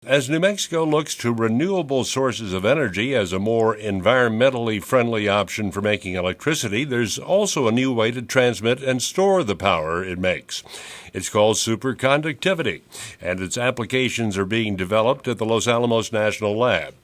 As New Mexico looks to renewable sources of energy as a more environmentally friendly option for making electricity, there's also a new way to transmit and store the power it makes. It's called superconductivity, and its applications are being developed at the Los Alamos National Lab.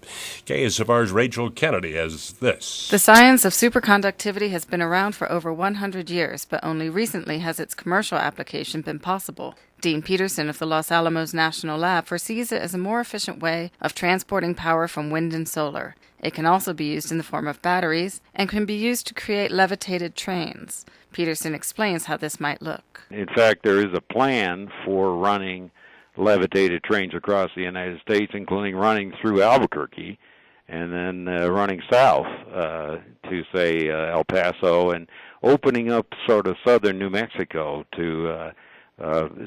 KSFR's Rachel Kennedy has this. The science of superconductivity has been around for over 100 years, but only recently has its commercial application been possible. Dean Peterson of the Los Alamos National Lab foresees it as a more efficient way of transporting power from wind and solar. It can also be used in the form of batteries and can be used to create levitated trains. Peterson explains how this might look. In fact, there is a plan for running levitated trains across the United States, including running through Albuquerque and then running south to, say, El Paso and opening up sort of southern New Mexico to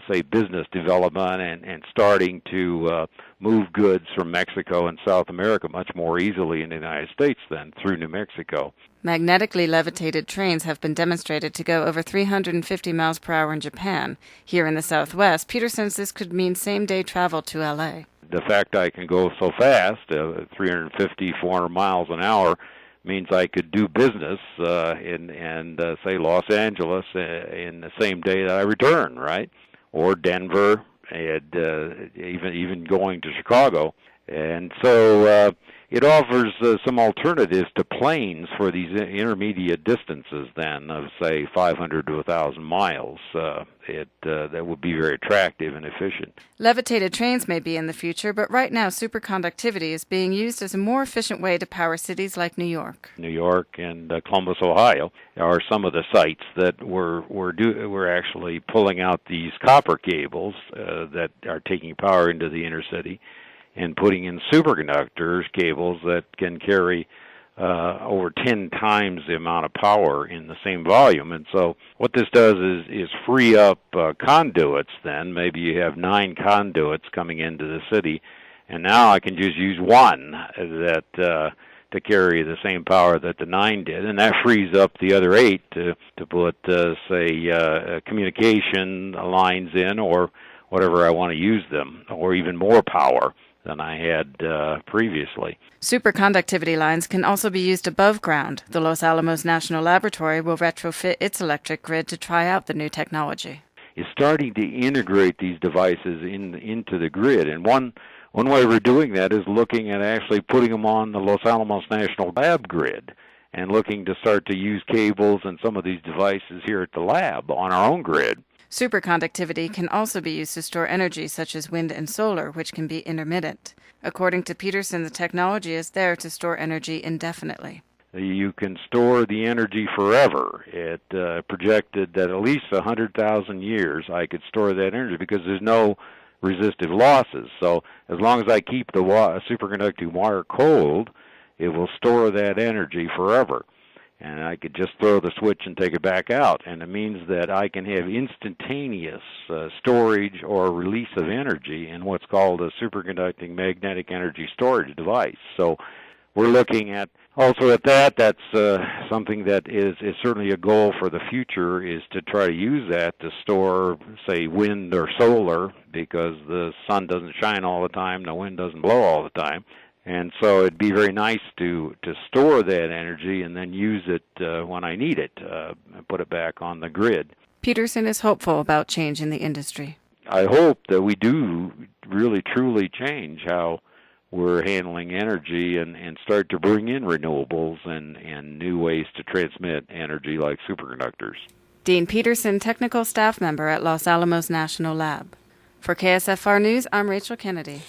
say, business development and starting to move goods from Mexico and South America much more easily in the United States than through New Mexico. Magnetically levitated trains have been demonstrated to go over 350 miles per hour in Japan. Here in the Southwest, Peterson says this could mean same-day travel to L.A. The fact I can go so fast, 350, 400 miles an hour, means I could do business in say, Los Angeles in the same day that I return, right? Or Denver, and even going to Chicago. And so it offers some alternatives to planes for these intermediate distances then of, say, 500 to 1,000 miles. That would be very attractive and efficient. Levitated trains may be in the future, but right now superconductivity is being used as a more efficient way to power cities like New York. New York and Columbus, Ohio are some of the sites that we're actually pulling out these copper cables that are taking power into the inner city and putting in superconductors cables that can carry over 10 times the amount of power in the same volume. And so what this does is free up conduits then. Maybe you have 9 conduits coming into the city, and now I can just use one that to carry the same power that the 9 did, and that frees up the other 8 to put, say, communication lines in or whatever I want to use them, or even more power than I had previously. Superconductivity lines can also be used above ground. The Los Alamos National Laboratory will retrofit its electric grid to try out the new technology. It's starting to integrate these devices into the grid, and one way we're doing that is looking at actually putting them on the Los Alamos National Lab grid and looking to start to use cables and some of these devices here at the lab on our own grid. Superconductivity can also be used to store energy such as wind and solar, which can be intermittent. According to Peterson, the technology is there to store energy indefinitely. You can store the energy forever. It projected that at least 100,000 years I could store that energy because there's no resistive losses. So as long as I keep the superconducting wire cold, it will store that energy forever. And I could just throw the switch and take it back out. And it means that I can have instantaneous storage or release of energy in what's called a superconducting magnetic energy storage device. So we're looking at also at that. That's something that is certainly a goal for the future, is to try to use that to store, say, wind or solar, because the sun doesn't shine all the time, the wind doesn't blow all the time. And so it'd be very nice to store that energy and then use it when I need it, and put it back on the grid. Peterson is hopeful about change in the industry. I hope that we do really truly change how we're handling energy and start to bring in renewables and new ways to transmit energy like superconductors. Dean Peterson, technical staff member at Los Alamos National Lab. For KSFR News, I'm Rachel Kennedy.